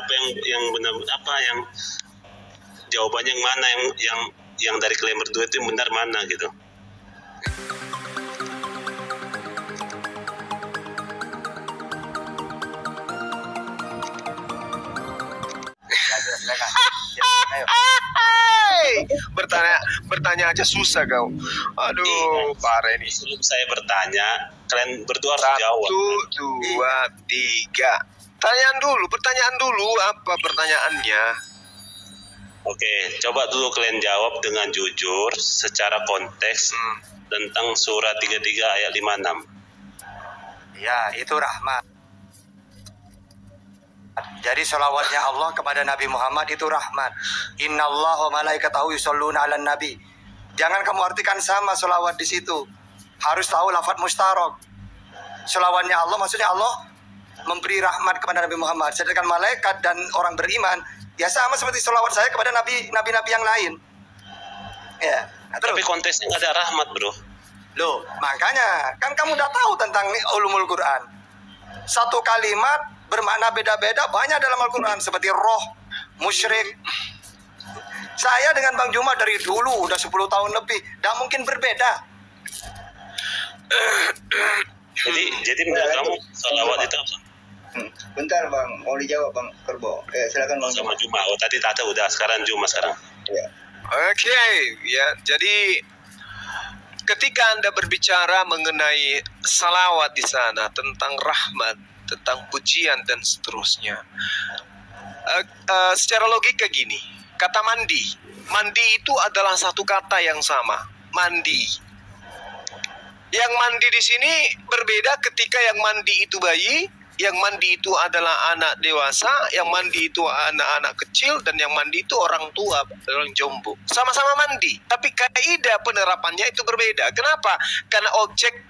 apa yang benar, apa yang jawabannya yang mana, yang dari kalian berdua itu yang benar mana gitu. Bertanya aja susah kau. Aduh, parah ini. Sebelum saya bertanya, kalian berdua harus jawab. 1, 2, 3. Pertanyaan dulu apa pertanyaannya? Oke, coba dulu kalian jawab dengan jujur secara konteks tentang surah 33 ayat 56. Ya, itu rahmat. Jadi sholawatnya Allah kepada Nabi Muhammad itu rahmat. Innallaha wa malaikatahu yusholluna 'alan nabi. Jangan kamu artikan sama sholawat di situ. Harus tahu lafaz mustarok. Sholawatnya Allah maksudnya Allah memberi rahmat kepada Nabi Muhammad. Sedangkan malaikat dan orang beriman ya sama seperti sholawat saya kepada nabi-nabi yang lain. Ya. Tapi konteksnya nggak ada rahmat, bro. Loh, makanya kan kamu udah tahu tentang ulumul Quran. Satu kalimat bermakna beda-beda banyak dalam Al-Quran seperti roh, musyrik. Saya dengan Bang Juma dari dulu udah 10 tahun lebih, tidak mungkin berbeda. Jadi menurut kamu salawat itu apa? Bentar Bang, mau dijawab Bang Kerbo. Silakan Bang. Sama Juma. Oh tadi Tata udah, sekarang Juma sekarang. Ya. Oke, ya. Jadi ketika Anda berbicara mengenai salawat di sana tentang rahmat, tentang pujian dan seterusnya, secara logika gini, kata mandi itu adalah satu kata yang sama, mandi. Yang mandi di sini berbeda ketika yang mandi itu bayi, yang mandi itu adalah anak dewasa, yang mandi itu anak-anak kecil, dan yang mandi itu orang tua, orang jombo. Sama-sama mandi, tapi kaidah penerapannya itu berbeda. Kenapa? Karena objek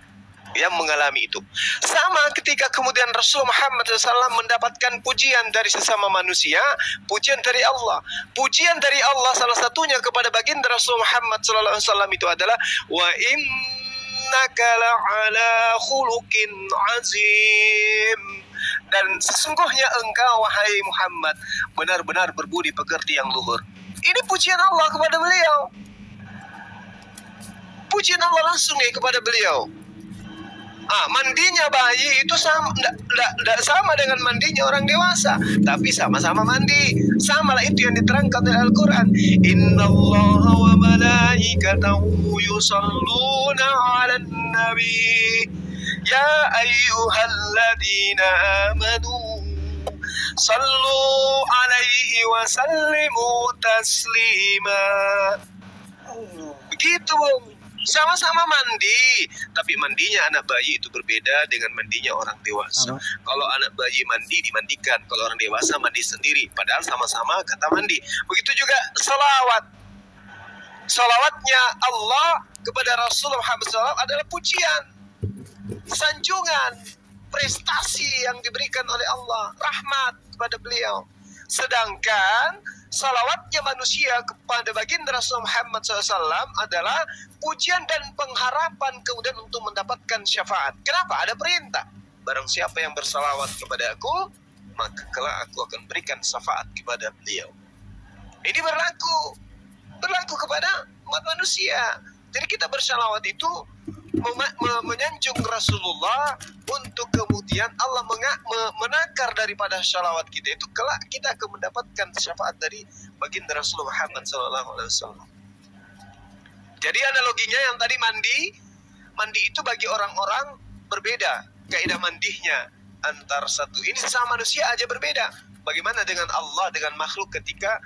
yang mengalami itu sama. Ketika kemudian Rasul Muhammad SAW mendapatkan pujian dari sesama manusia, pujian dari Allah. Pujian dari Allah salah satunya kepada baginda Rasul Muhammad SAW itu adalah wa innaka la'ala khuluqin azim. Dan sesungguhnya engkau wahai Muhammad benar-benar berbudi pekerti yang luhur. Ini pujian Allah kepada beliau. Pujian Allah langsung kepada beliau. Mandinya bayi itu tidak sama dengan mandinya orang dewasa, tapi sama-sama mandi. Samalah itu yang diterangkan oleh Al-Quran. Innallaha wa malaikatahu yusalluna 'alan nabi ya ayyuhalladzina amanu sallu 'alaihi wa sallimu taslima. Begitu, sama-sama mandi, tapi mandinya anak bayi itu berbeda dengan mandinya orang dewasa. Kalau anak bayi mandi dimandikan, kalau orang dewasa mandi sendiri, padahal sama-sama kata mandi. Begitu juga salawat. Salawatnya Allah kepada Rasulullah SAW adalah pujian, sanjungan, prestasi yang diberikan oleh Allah, rahmat kepada beliau. Sedangkan salawatnya manusia kepada baginda Rasul Muhammad SAW adalah pujian dan pengharapan kemudian untuk mendapatkan syafaat. Kenapa? Ada perintah. Barang siapa yang bersalawat kepada aku, maka kelak aku akan berikan syafaat kepada beliau. Ini berlaku kepada umat manusia. Jadi kita bersalawat itu menyanjung Rasulullah untuk kemudian Allah menakar daripada salawat kita itu kelak kita akan mendapatkan syafaat dari baginda Rasulullah Muhammad SAW. Jadi analoginya yang tadi mandi itu bagi orang-orang berbeda kaidah mandinya antar satu. Ini sama manusia aja berbeda. Bagaimana dengan Allah dengan makhluk ketika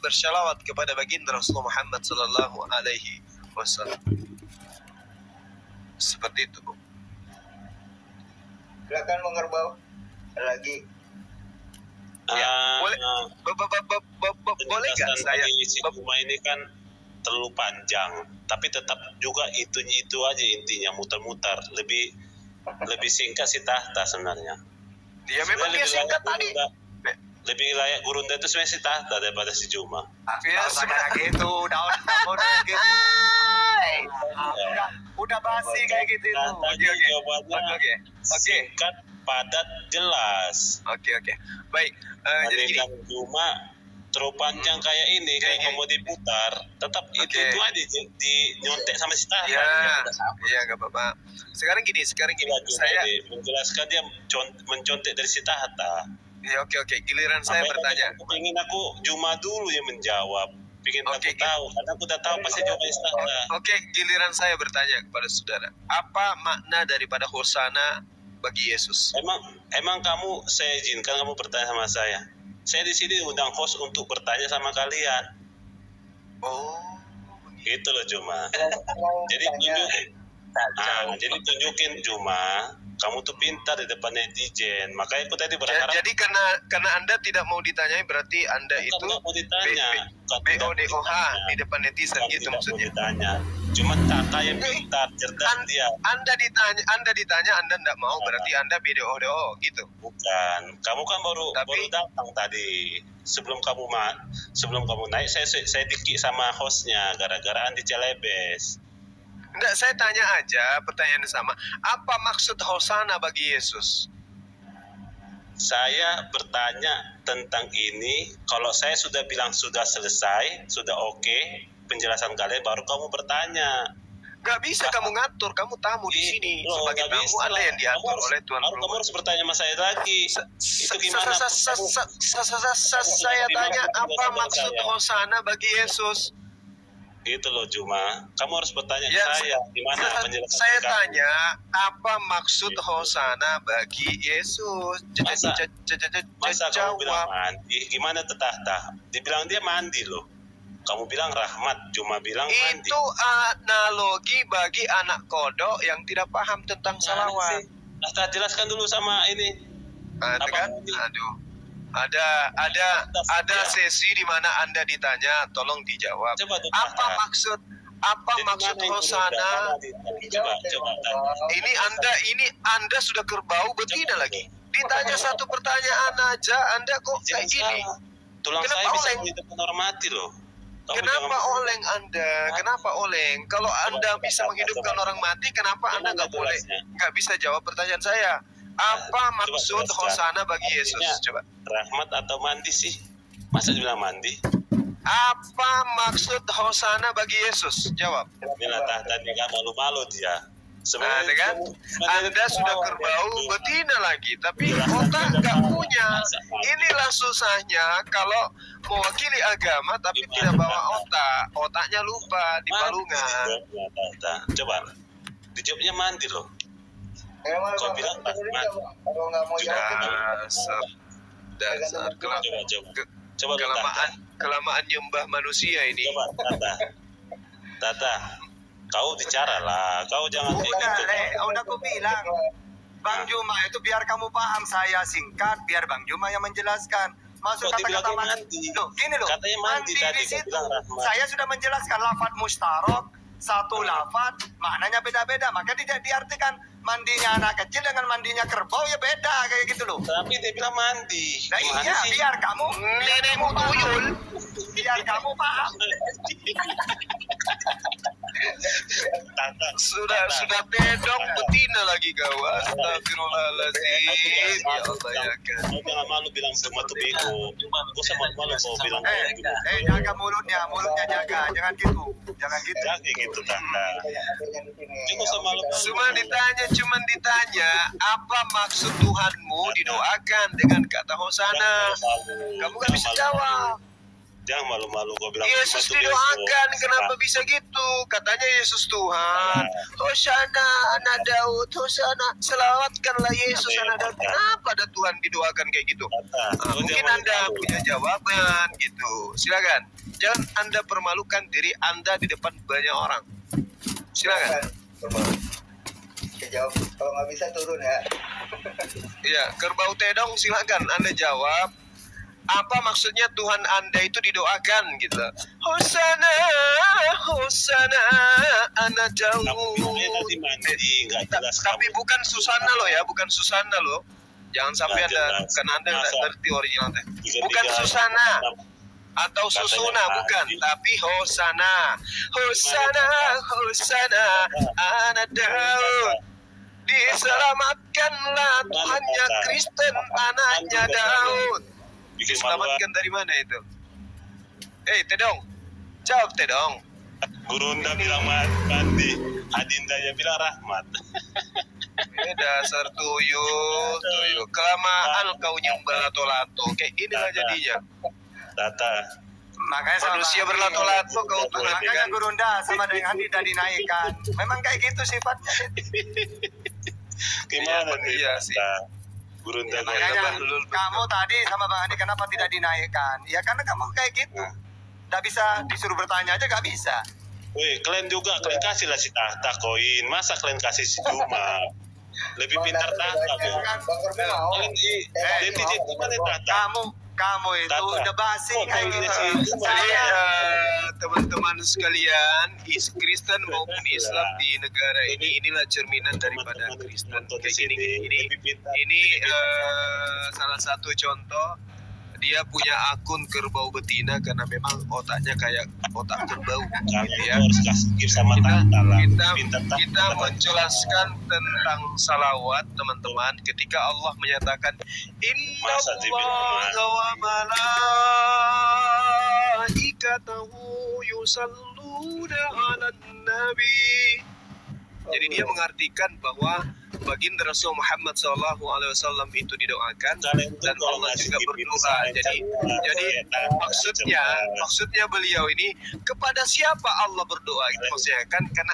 bersalawat kepada baginda Rasulullah Muhammad SAW. Seperti itu, Bu. Silakan Bang Kerbau. Lagi. Ya, boleh. Boleh nggak saya? Rumah ini kan terlalu panjang, tapi tetap juga itu aja intinya, muter-muter. Lebih singkat si Tahta sebenarnya. Dia memang dia singkat tadi. Lebih layak Gurunda itu sebenarnya si Tahta daripada si Juma. Ya, kayak gitu, daun gitu. Udah basi kayak gitu itu. Oke. Singkat, padat jelas. Oke. Baik. Jadi gini. Kan cuma terlalu panjang kayak ini, kayak Gini. mau diputar, tetap itu aja di nyontek sama si Tahta. Iya, nggak apa-apa. Sekarang gini. Saya menjelaskan dia mencontek dari si Tahta. ya oke. Giliran saya bertanya. Ingin aku Juma dulu yang menjawab. Ingin aku tahu, karena aku udah tahu pasti jawaban si Tahta. Oke, giliran saya bertanya kepada saudara. Apa makna daripada hosana bagi Yesus? Emang kamu, saya izinkan kamu bertanya sama saya. Saya di sini undang host untuk bertanya sama kalian. Oh, gitu loh Juma. Jadi tunjukin Juma, kamu tuh pintar di depan netizen. Makanya aku tadi berharap. Jadi karena Anda tidak mau ditanyai, berarti Anda itu mau ditanya. BODOH di depan netizen gitu maksudnya. Ditanya. Cuma Tata yang pintar, cerdas dia. Anda ditanya, Anda tidak mau, berarti Anda BODO gitu. Bukan. Kamu kan baru datang tadi. Sebelum kamu naik, saya dikik sama hostnya gara-gara Andi Celebes. Enggak, saya tanya aja pertanyaan yang sama. Apa maksud hosana bagi Yesus? Saya bertanya tentang ini. Kalau saya sudah bilang sudah selesai, sudah oke, penjelasan kalian, baru kamu bertanya. Gak bisa kamu ngatur, kamu tamu di sini. Sebagai tamu Anda yang diatur oleh Tuhan. Kamu harus bertanya sama saya lagi. Itu gimana? Saya tanya apa maksud hosana bagi Yesus? Gitu loh Juma. Kamu harus bertanya ke saya. Gimana penjelasan saya tanya apa maksud hosana bagi Yesus? Masa kamu bilang mandi? Gimana Tahta? Dibilang dia mandi loh. Kamu bilang rahmat, Juma bilang mandi. Itu analogi bagi anak kodok yang tidak paham tentang salawat. Tahta jelaskan dulu sama ini. Ada kan? Aduh. Ada sesi di mana Anda ditanya, tolong dijawab. Apa maksud hosana? Ini Anda sudah kerbau betina lagi. Ditanya satu pertanyaan aja, Anda kok kayak gini? Tulang saya bisa menghidupkan orang mati loh. Kenapa oleng Anda? Kenapa oleng? Kalau Anda bisa menghidupkan orang mati, kenapa Anda nggak bisa jawab pertanyaan saya? Apa maksud hosana bagi Yesus? Coba. Rahmat atau mandi sih? Masa bilang mandi? Apa maksud hosana bagi Yesus? Jawab. Inilah Tahta nggak malu-malu dia. Ada kan? Anda sudah kerbau betina lagi, tapi otak nggak punya. Inilah susahnya kalau mewakili agama tapi tidak bawa otak. Otaknya lupa di palungan. Coba. Dijawabnya mandi loh. Kau bilang rahmat. Kalau nggak mau jawab, dasar kelamaan nyembah manusia ini. Coba Tata, kau bicara lah, kau jangan udah aku bilang, Bang Juma itu biar kamu paham, saya singkat, biar Bang Juma yang menjelaskan. Masuk kata-kata mandi. Loh, gini loh, katanya mandi tadi, di situ. Saya sudah menjelaskan lafaz mustarok, satu lafaz, maknanya beda-beda, maka tidak diartikan mandinya anak kecil dengan mandinya kerbau ya beda kayak gitu loh. Tapi dia bilang mandi. Nah iya, biar kamu nenekmu tuyul, biar kamu paham. Sudah pedok betina lagi kau. Astagfirullahaladzim. Ya Allah ya kan. Kau jangan malu bilang semua tuh bego. Kau sama malu kau bilang. Jaga mulutnya jaga, jangan gitu. Jaga gitu Tata. Cuma ditanya apa maksud Tuhanmu didoakan dengan kata hosana. Kamu gak bisa jawab. Jangan malu-malu kau bilang. Yesus didoakan, kenapa bisa gitu? Katanya Yesus Tuhan. Hosana anak Daud, hosana selawatkanlah Yesus anak Daud. Kenapa ada Tuhan didoakan kayak gitu? Mungkin Anda punya jawaban gitu. Silakan. Jangan Anda permalukan diri Anda di depan banyak orang. Silakan. Jawab. Kalau nggak bisa turun ya. Iya, kerbau tedong silakan Anda jawab. Apa maksudnya Tuhan Anda itu didoakan gitu? Hosana, hosana, anak Daud. Tapi bukan Susana loh ya, bukan Susana loh. Jangan sampai Anda nggak ngerti originalnya. Bukan Susana atau Susuna, bukan, tapi Hosana, Hosana, Hosana, anak Daud. Diselamatkanlah Tuhannya Kristen, anaknya Daud. Bikin malu. Diselamatkan dari mana itu? Tedong, jawab Tedong. Gurunda bilang mandi, Adinda ya bilang rahmat. Ini dasar tuyul. Kelamaan kau nyembah lato-lato. Kayak inilah jadinya. Data. Makanya sama Manusia Bang Andi. berlato-lato kau tuh. Makanya Gurunda sama dengan Andi udah dinaikkan. Memang kayak gitu sifatnya. Gimana nih? Iya sih. Gurunda Ya, makanya Bahlul, kamu tadi sama Bang Andi kenapa tidak dinaikkan? Ya karena kamu kayak gitu. Nggak bisa disuruh bertanya aja nggak bisa. Wih, kalian juga, kalian kasihlah si Tahta koin. Masa kalian kasih si Juma? Lebih pintar Tahta, Bu. Bang Korbo mau. Kalian netizen gimana Tahta? Kamu itu Tata. udah basi Oh, kayak kamu gitu. ini sih. Jadi Saya teman-teman sekalian, Kristen maupun Islam di negara inilah cerminan daripada Kristen. Kayak gini. Ini salah satu contoh. Dia punya akun kerbau betina karena memang otaknya kayak otak kerbau, gitu ya. Harus kasih sama Tahta lah. Kita menjelaskan tentang salawat, teman-teman, ketika Allah menyatakan Inna Masa dibilang wa malaikatahu yusalluna 'alan nabi. Jadi dia mengartikan bahwa baginda Rasul Muhammad SAW itu didoakan dan Allah juga berdoa. Jadi maksudnya beliau ini kepada siapa Allah berdoa itu maksudnya kan, karena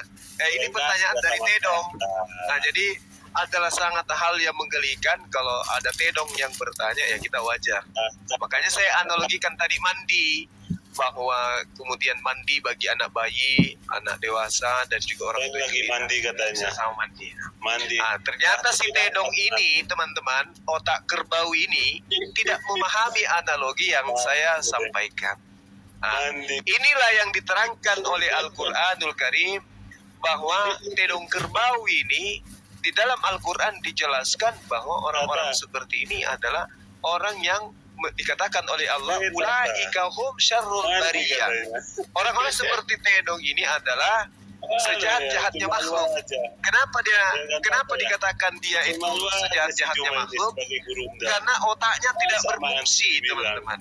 ini pertanyaan dari Tedong. Nah jadi adalah sangat hal yang menggelikan kalau ada Tedong yang bertanya, ya kita wajar. Makanya saya analogikan tadi mandi, bahwa kemudian mandi bagi anak bayi, anak dewasa, dan juga orang tua lagi mandi katanya. sama mandi. Nah, Ternyata si Tedong ini, teman-teman, otak kerbau ini tidak memahami analogi yang saya sampaikan. Inilah yang diterangkan oleh Al-Quranul Karim, bahwa Tedong kerbau ini di dalam Al-Quran dijelaskan bahwa orang-orang seperti ini adalah orang yang dikatakan oleh Allah ulaika hum syarrul bariyah. Orang-orang seperti Tedong ini adalah sejahat-jahatnya makhluk. Kenapa dikatakan dia itu sejahat-jahatnya makhluk? Karena otaknya tidak berfungsi, teman-teman.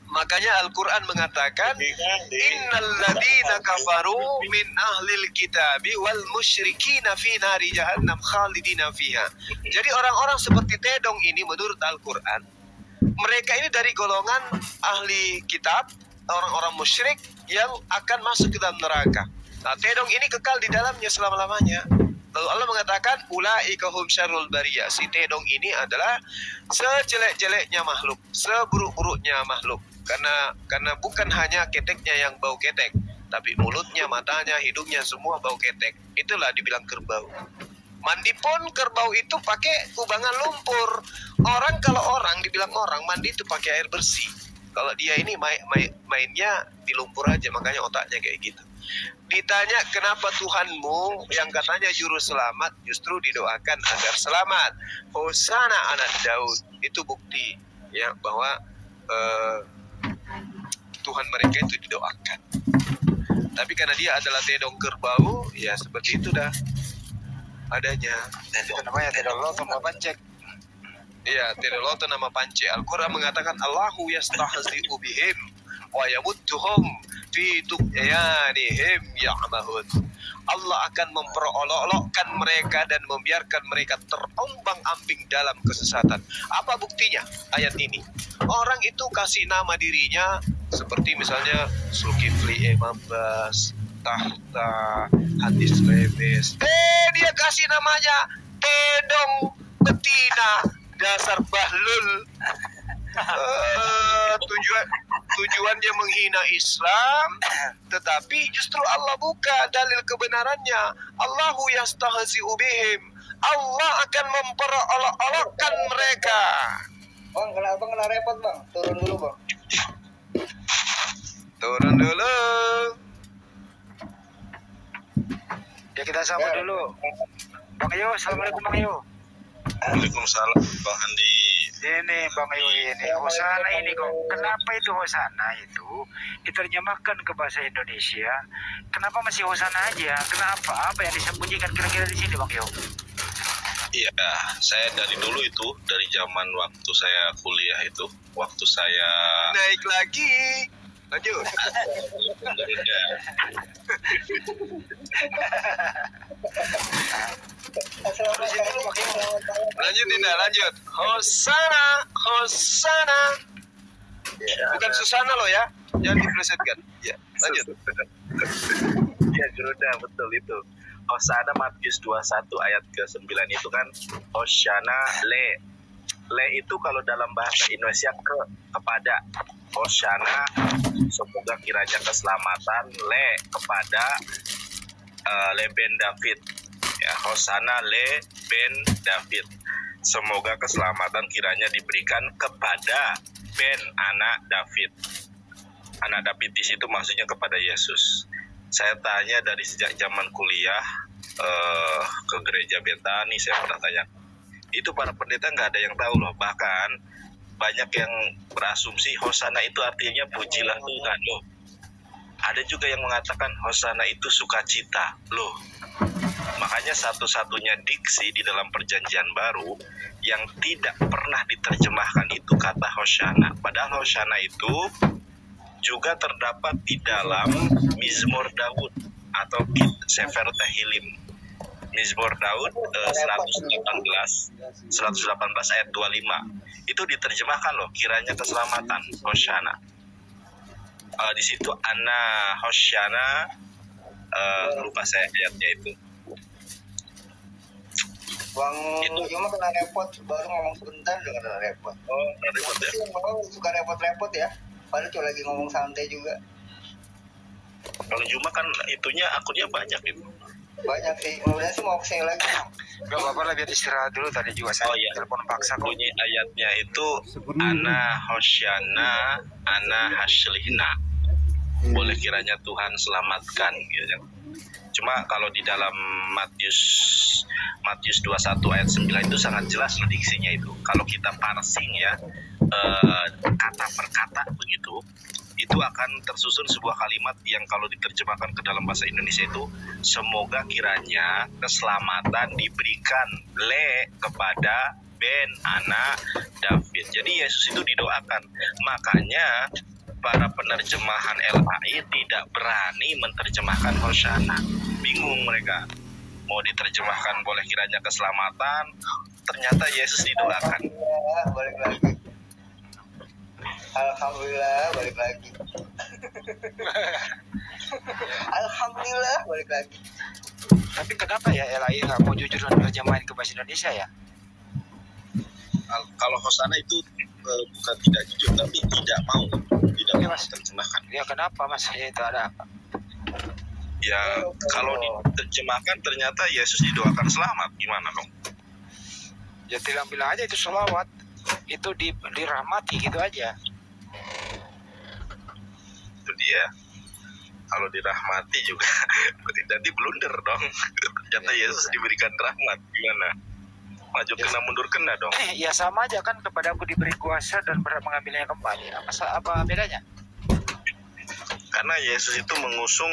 Makanya Al-Quran mengatakan innal ladina kafaru min ahlil kitabi wal musyrikina fi nari jahannam khalidina fiha. Jadi orang-orang seperti Tedong ini menurut Al-Quran, mereka ini dari golongan ahli kitab, orang-orang musyrik yang akan masuk ke dalam neraka. Nah, Tedong ini kekal di dalamnya selama-lamanya. Lalu Allah mengatakan ulaika hum syarrul bariyah. Si Tedong ini adalah sejelek-jeleknya makhluk, seburuk-buruknya makhluk. Karena bukan hanya keteknya yang bau ketek, tapi mulutnya, matanya, hidungnya semua bau ketek. Itulah dibilang kerbau. Mandi pun kerbau itu pakai kubangan lumpur. Kalau orang dibilang orang mandi itu pakai air bersih. Kalau dia ini mainnya di lumpur aja, makanya otaknya kayak gitu. Ditanya kenapa Tuhanmu yang katanya juru selamat justru didoakan agar selamat. Hosana anak Daud. Itu bukti ya bahwa Tuhan mereka itu didoakan. Tapi karena dia adalah Tedong kerbau, ya seperti itu dah adanya. itu namanya Tedoloto sama Pancek. Iya, Tedoloto nama Pance. Al-Quran mengatakan Allahu yastahzi'u bihim wa yamudduhum fi tughyanihim ya'mahun. Allah akan memperolok-olokkan mereka dan membiarkan mereka terombang-ambing dalam kesesatan. Apa buktinya? Ayat ini. Orang itu kasih nama dirinya seperti misalnya Zulkifli Mambas, Tahta, Hadis Lemes. Dia kasih namanya Tedong betina, dasar bahlul. Tujuannya menghina Islam, tetapi justru Allah buka dalil kebenarannya. Allahu yastahzi'u bihim. Allah akan memperolok-olokkan mereka. Bang, kalau abang kena repot bang, turun dulu bang. Turun dulu. Ya kita sapa dulu. Bang Yo, assalamualaikum Bang Yo. Waalaikumsalam Bang Andi. Ini Bang Yo ini Hosana ini kok. Kenapa itu Hosana itu diterjemahkan ke bahasa Indonesia? Kenapa masih Hosana aja? Kenapa? Apa yang disembunyikan kira-kira di sini Bang Yo? Iya, saya dari dulu itu, dari zaman waktu saya kuliah itu, waktu saya Naik lagi. Lanjut. Lanjut Dinda, lanjut. Hosana, Hosana. Bukan Susana loh ya. Jangan diplesetkan. Ya, lanjut. Ya Geruda, betul itu. Hosana Matius 21 ayat ke-9 itu kan Hoshana le. Le itu kalau dalam bahasa Indonesia kepada. Hoshana semoga kiranya keselamatan le kepada le ben David. Ya, Hosana le ben David. Semoga keselamatan kiranya diberikan kepada ben anak David. Anak David di situ maksudnya kepada Yesus. Saya tanya dari sejak zaman kuliah ke gereja Betani, saya pernah tanya. Itu para pendeta nggak ada yang tahu loh. Bahkan banyak yang berasumsi Hosana itu artinya pujilah Tuhan loh. Ada juga yang mengatakan Hosana itu sukacita loh. Makanya satu-satunya diksi di dalam perjanjian baru yang tidak pernah diterjemahkan itu kata Hosana. Padahal Hosana itu juga terdapat di dalam Mizmor Daud atau Sefer Tehillim. Mizmor Daud 118 ayat 25. Itu diterjemahkan loh, kiranya keselamatan Hoshana. Di situ Ana Hoshana, lupa saya ayatnya itu. Bang Yuma kena repot, baru ngomong sebentar udah kena repot. Oh, repot ya? Ngomong suka repot-repot ya. Padahal cuma lagi ngomong santai juga. Kalau Juma kan itunya akunnya banyak itu. Banyak sih, kemudian sih mau kesini lagi. Gak apa-apa lah, biar istirahat dulu. Tadi juga saya telepon paksa kok. Bunyi ayatnya itu Ana Hoshana, Ana Hashlihna. Boleh kiranya Tuhan selamatkan gitu. Cuma kalau di dalam Matius 21 ayat 9 itu sangat jelas diksinya itu. Kalau kita parsing ya, kata per kata begitu, itu akan tersusun sebuah kalimat yang kalau diterjemahkan ke dalam bahasa Indonesia itu semoga kiranya keselamatan diberikan le kepada ben anak David. Jadi Yesus itu didoakan. Makanya para penerjemahan LAI tidak berani menerjemahkan Hoshana. Bingung mereka. Mau diterjemahkan boleh kiranya keselamatan, ternyata Yesus didoakan. Ya, balik lagi. Alhamdulillah balik lagi. Alhamdulillah balik lagi. Tapi kenapa ya LAI nggak mau jujur dan terjemahin ke bahasa Indonesia ya? Kalau Hosana itu bukan tidak jujur, tapi tidak mau diterjemahkan. Ya kenapa mas? Ya itu ada apa? Ya kalau diterjemahkan ternyata Yesus didoakan selamat, gimana dong? Ya bilang aja itu sholawat, itu dirahmati gitu aja. Itu dia. Kalau dirahmati juga nanti blunder dong. Ternyata Yesus diberikan rahmat, gimana? Maju kena mundur kena dong. Ya sama aja kan, kepada aku diberi kuasa dan berhak mengambilnya kembali. Apa bedanya? Karena Yesus itu mengusung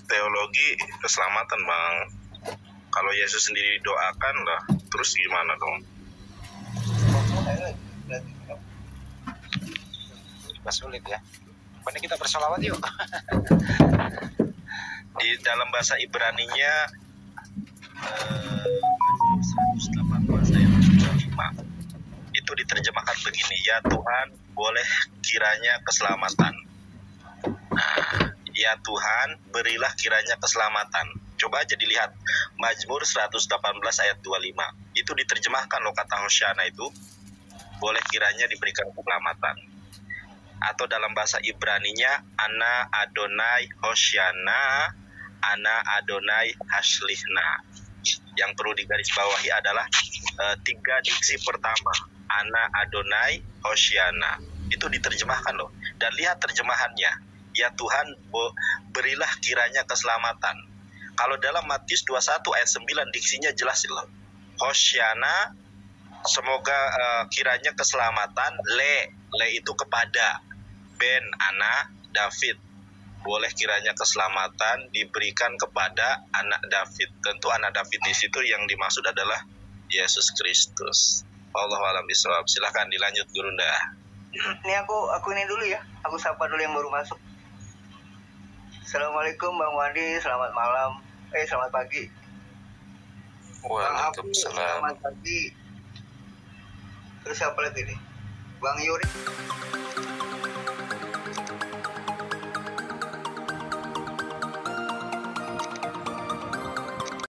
teologi keselamatan, Bang. Kalau Yesus sendiri doakan lah, terus gimana dong? Sulit ya. Mending kita bersolawat yuk. Di dalam bahasa Ibraninya 118 ayat 5 itu diterjemahkan begini, ya Tuhan boleh kiranya keselamatan. Nah, ya Tuhan berilah kiranya keselamatan. Coba aja dilihat Mazmur 118 ayat 25. Itu diterjemahkan loh kata Hoshana itu, boleh kiranya diberikan keselamatan. Atau dalam bahasa Ibraninya Ana Adonai Hoshana, Ana Adonai Hashlihna. Yang perlu digarisbawahi adalah 3 diksi pertama, Ana Adonai Hoshana. Itu diterjemahkan loh. Dan lihat terjemahannya, ya Tuhan berilah kiranya keselamatan. Kalau dalam Matius 21 ayat 9 diksinya jelas loh. Hoshana, semoga kiranya keselamatan, le itu kepada ben anak David. Boleh kiranya keselamatan diberikan kepada anak David. Tentu anak David di situ yang dimaksud adalah Yesus Kristus. Wallahu a'lam bishawab. Silahkan dilanjut Gurunda. Ini aku ini dulu ya. Aku sapa dulu yang baru masuk. Assalamualaikum Bang Wandi, selamat malam. Selamat pagi. Bang Apu, selamat pagi. Terus siapa lagi nih? Bang Yuri.